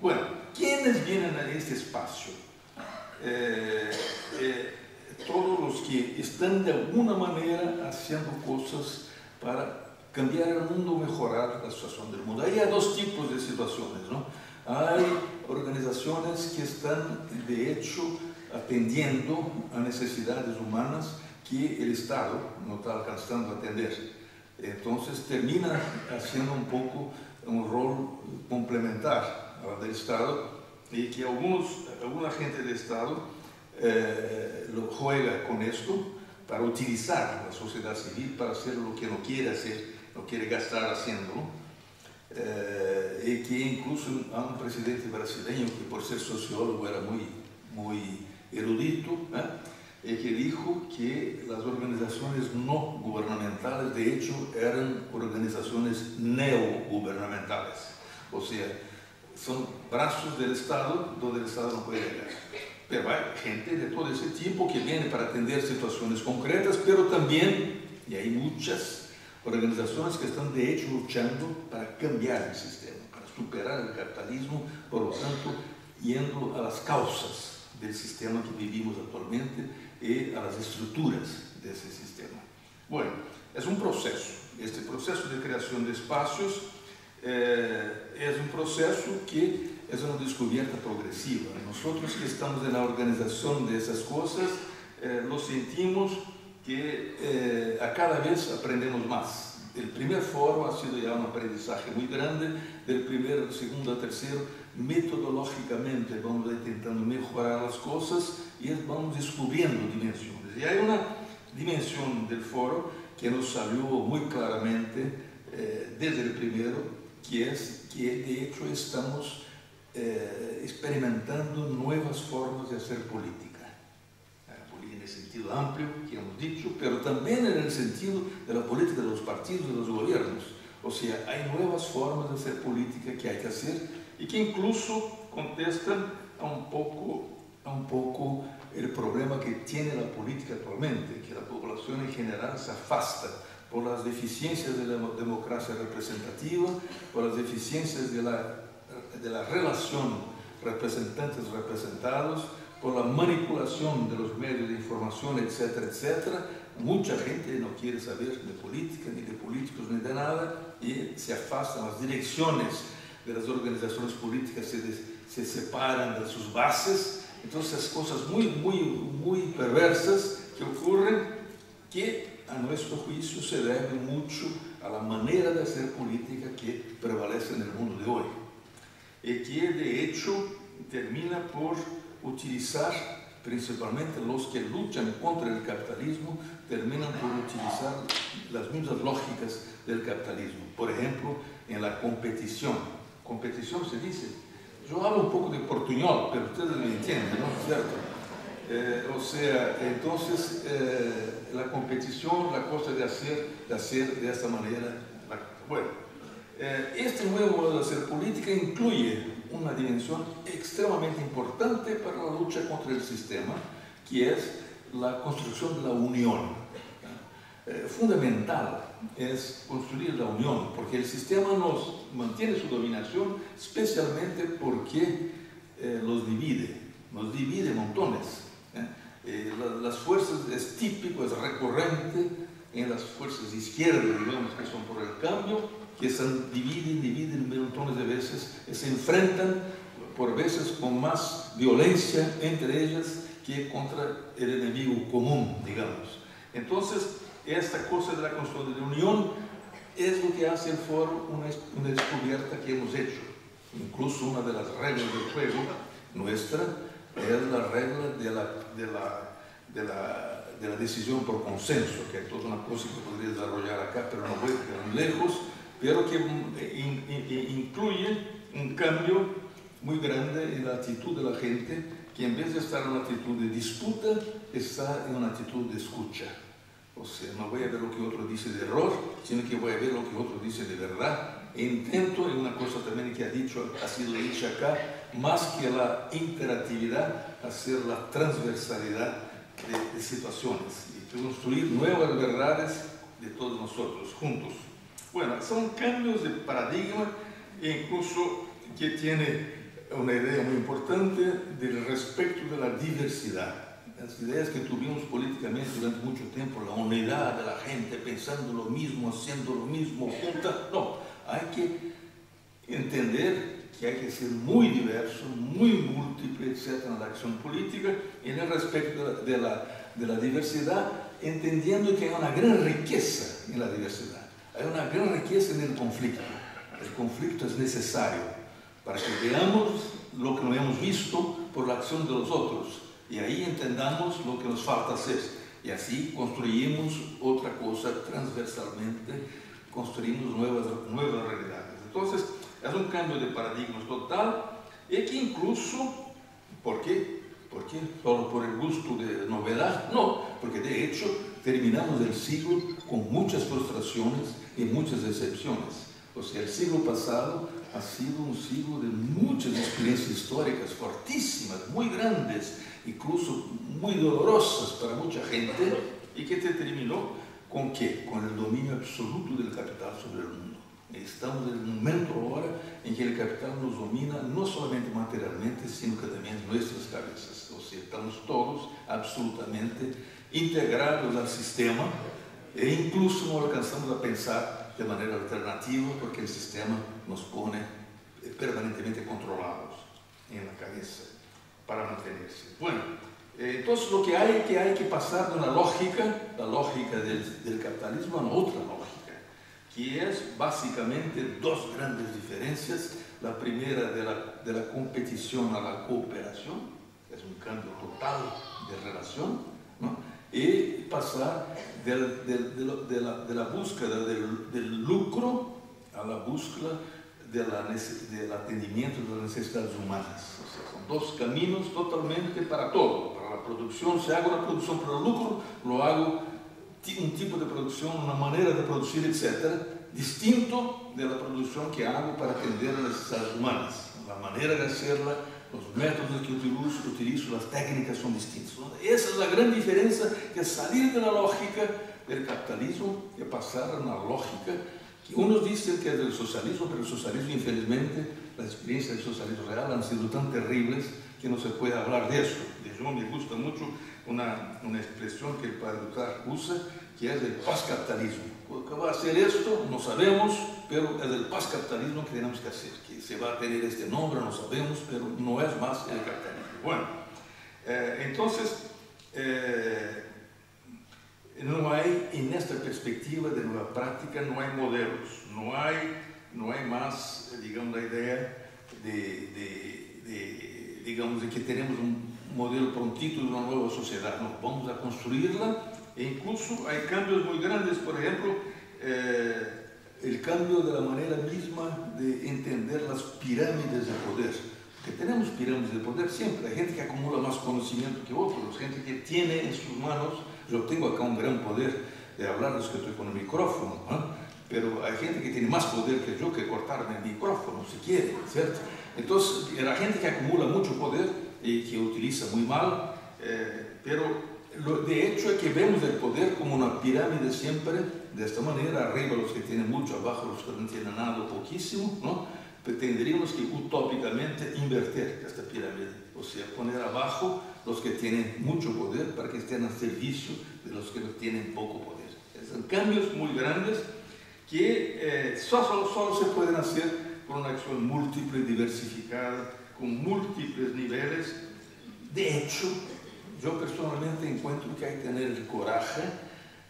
Bueno, ¿quiénes vienen a este espacio? Todos los que están de alguna manera haciendo cosas para cambiar el mundo, mejorar la situación del mundo. Ahí hay dos tipos de situaciones, ¿no? Hay organizaciones que están, de hecho, atendiendo a necesidades humanas que el Estado no está alcanzando a atender. Entonces termina haciendo un poco un rol complementar al del Estado, y que alguna gente del Estado lo juega con esto para utilizar la sociedad civil para hacer lo que no quiere hacer, no quiere gastar haciéndolo. Y que incluso hay un presidente brasileño que por ser sociólogo era muy erudito, y que dijo que las organizaciones no gubernamentales de hecho eran organizaciones neogubernamentales, o sea, son brazos del Estado donde el Estado no puede llegar. Pero hay gente de todo ese tipo que viene para atender situaciones concretas, pero también, y hay muchas organizaciones que están de hecho luchando para cambiar el sistema, para superar el capitalismo, por lo tanto, yendo a las causas del sistema que vivimos actualmente y a las estructuras de ese sistema. Bueno, es un proceso. Este proceso de creación de espacios es un proceso que es una descubierta progresiva. Nosotros que estamos en la organización de esas cosas, lo sentimos que a cada vez aprendemos más. El primer foro ha sido ya un aprendizaje muy grande, del primero, del segundo al tercero, metodológicamente vamos intentando mejorar las cosas y vamos descubriendo dimensiones. Y hay una dimensión del foro que nos salió muy claramente desde el primero, que es que de hecho estamos experimentando nuevas formas de hacer política. Política en el sentido amplio que hemos dicho, pero también en el sentido de la política de los partidos y de los gobiernos. O sea, hay nuevas formas de hacer política que hay que hacer y que incluso contestan a un poco el problema que tiene la política actualmente, que la población en general se afasta por las deficiencias de la democracia representativa, por las deficiencias de la relación representantes-representados, por la manipulación de los medios de información, etcétera, etcétera. Mucha gente no quiere saber de política, ni de políticos, ni de nada, y se afastan. Las direcciones de las organizaciones políticas se separan de sus bases. Entonces, cosas muy perversas que ocurren, que a nuestro juicio se deben mucho a la manera de hacer política que prevalece en el mundo de hoy, y que de hecho termina por utilizar, principalmente los que luchan contra el capitalismo, terminan por utilizar las mismas lógicas del capitalismo. Por ejemplo, en la competición. Competición se dice. Yo hablo un poco de portuñol, pero ustedes me entienden, ¿no? ¿Cierto? O sea, entonces, la competición, la cosa de hacer de esta manera. Bueno, este nuevo modo de hacer política incluye una dimensión extremadamente importante para la lucha contra el sistema, que es la construcción de la unión. Fundamental es construir la unión, porque el sistema nos mantiene su dominación, especialmente porque nos divide montones. Las fuerzas, es típico, es recurrente en las fuerzas de izquierda, digamos, que son por el cambio, que se dividen montones de veces, se enfrentan por veces con más violencia entre ellas que contra el enemigo común, digamos. Entonces, esta cosa de la construcción de la unión es lo que hace el foro una descubierta que hemos hecho. Incluso una de las reglas del juego nuestra es la regla de la decisión por consenso, que es toda una cosa que podría desarrollar acá, pero no voy tan lejos, pero que incluye un cambio muy grande en la actitud de la gente, que en vez de estar en una actitud de disputa, está en una actitud de escucha. O sea, no voy a ver lo que otro dice de error, sino que voy a ver lo que otro dice de verdad. E intento, y una cosa también que ha sido dicha acá, más que la interactividad, hacer la transversalidad de situaciones y construir nuevas verdades de todos nosotros, juntos. Bueno, son cambios de paradigma, incluso que tiene una idea muy importante del respecto de la diversidad. Las ideas que tuvimos políticamente durante mucho tiempo, la unidad de la gente, pensando lo mismo, haciendo lo mismo, junta. No, hay que entender que hay que ser muy diverso, muy múltiple, etc. en la acción política, y en el respecto de la diversidad, entendiendo que hay una gran riqueza en la diversidad, hay una gran riqueza en el conflicto. El conflicto es necesario para que veamos lo que no hemos visto por la acción de los otros, y ahí entendamos lo que nos falta hacer, y así construimos otra cosa transversalmente, construimos nuevas realidades. Entonces, es un cambio de paradigmas total, y que incluso, ¿por qué? ¿Por qué? ¿Solo por el gusto de novedad? No, porque de hecho terminamos el siglo con muchas frustraciones y muchas decepciones. O sea, el siglo pasado ha sido un siglo de muchas experiencias históricas fortísimas, muy grandes, incluso muy dolorosas para mucha gente, y que terminó ¿con qué? Con el dominio absoluto del capital sobre el mundo. Estamos en el momento ahora en que el capital nos domina, no solamente materialmente, sino que también en nuestras cabezas. O sea, estamos todos absolutamente integrados al sistema, e incluso no alcanzamos a pensar de manera alternativa, porque el sistema nos pone permanentemente controlados en la cabeza para mantenerse. Bueno, entonces lo que hay que pasar de una lógica, la lógica del capitalismo, a una otra lógica, que es básicamente dos grandes diferencias. La primera de la competición a la cooperación, es un cambio total de relación, ¿no? Y pasar de la búsqueda del lucro a la búsqueda del atendimiento de las necesidades humanas. O sea, son dos caminos totalmente para todo. Para la producción, si hago la producción para el lucro, lo hago un tipo de producción, una manera de producir, etc., distinto de la producción que hago para atender a las necesidades humanas. La manera de hacerla, los métodos que utilizo, las técnicas son distintas, ¿no? Esa es la gran diferencia, que es salir de la lógica del capitalismo y pasar a una lógica que unos dicen que es del socialismo, pero el socialismo, infelizmente, las experiencias del socialismo real han sido tan terribles que no se puede hablar de eso. De hecho, me gusta mucho una expresión que el padre Ducard usa, que es el pascapitalismo. ¿Qué va a hacer esto? No sabemos, pero es el pascapitalismo que tenemos que hacer. Que se va a tener este nombre, no sabemos, pero no es más el capitalismo. Bueno, entonces, no hay, en esta perspectiva de nueva práctica, no hay modelos, no hay más, digamos, la idea digamos, de que tenemos un modelo prontito de una nueva sociedad. No, vamos a construirla, e incluso hay cambios muy grandes. Por ejemplo, el cambio de la manera misma de entender las pirámides de poder. Que tenemos pirámides de poder siempre. Hay gente que acumula más conocimiento que otros, gente que tiene en sus manos. Yo tengo acá un gran poder de hablarles que estoy con el micrófono, ¿no? Pero hay gente que tiene más poder que yo, que cortarme el micrófono si quiere, ¿cierto? Entonces, la gente que acumula mucho poder y que utiliza muy mal, pero de hecho es que vemos el poder como una pirámide siempre, de esta manera: arriba los que tienen mucho, abajo los que no tienen nada, poquísimo, ¿no? Pero tendríamos que utópicamente invertir esta pirámide, o sea, poner abajo los que tienen mucho poder para que estén al servicio de los que tienen poco poder. Son cambios muy grandes que solo se pueden hacer por una acción múltiple, diversificada, con múltiples niveles. De hecho, yo personalmente encuentro que hay que tener el coraje,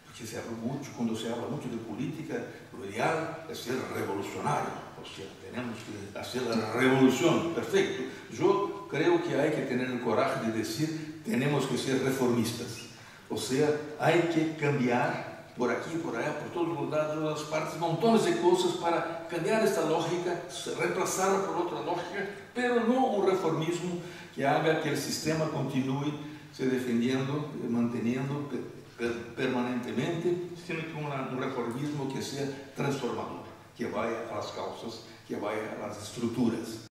porque se habla mucho, cuando se habla mucho de política, lo ideal es ser revolucionario, o sea, tenemos que hacer la revolución, perfecto. Yo creo que hay que tener el coraje de decir, tenemos que ser reformistas, o sea, hay que cambiar por aquí, por allá, por todos los lados, todas las partes, montones de cosas para cambiar esta lógica, reemplazarla por otra lógica, pero no un reformismo que haga que el sistema continúe se defendiendo, manteniendo permanentemente, sino que un reformismo que sea transformador, que vaya a las causas, que vaya a las estructuras.